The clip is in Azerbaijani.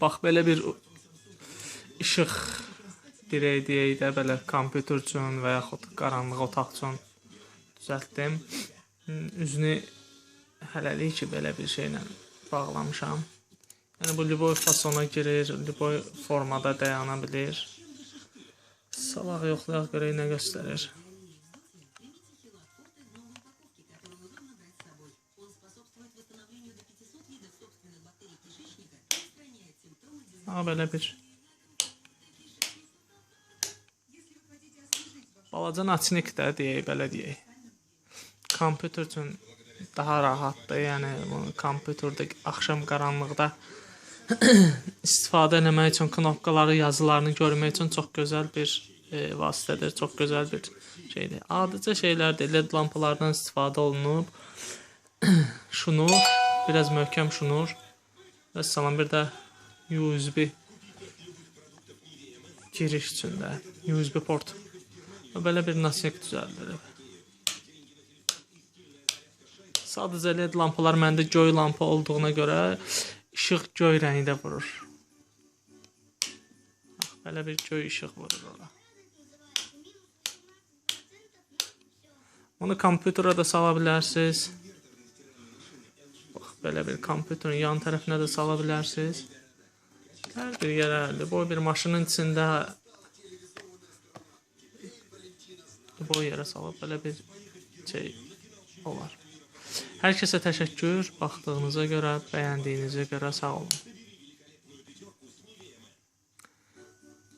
Bax, belə bir işıq dirək deyək də, belə kompüter üçün və yaxud qaranlıq otaq üçün düzəltdim. Üzünü hələlik ki, belə bir şeylə bağlamışam. Yəni, bu liboy fasona girir, liboy formada dayana bilir. Salaq yoxlayaq, görək nə göstərir. Belə bir balaca naçnik də deyək, belə deyək. Kompüter üçün daha rahatdır. Yəni, kompüterdə axşam qaranlıqda istifadə etmək üçün, knopkaları, yazılarını görmək üçün çox gözəl bir vasitədir, çox gözəl bir şeydir. Adicə şeylərdir, LED lampalardan istifadə olunub. Şunur, biraz möhkəm şunur. Və salam, bir də USB giriş içində, USB port. Belə bir naçnik düzəldilib. Sadəcə LED lampalar məndə göy lampa olduğuna görə işıq göy rəngdə vurur. Belə bir göy işıq vurur ora. Onu kompüterə də sala bilərsiniz. Bax, belə bir kompüterin yan tərəfinə də sala bilərsiniz. Hər bir yerə, boy bir maşının içində boy yerə salıb belə bir şey olar. Hər kəsə təşəkkür, baxdığınıza görə, bəyəndiyinizə görə sağ olun.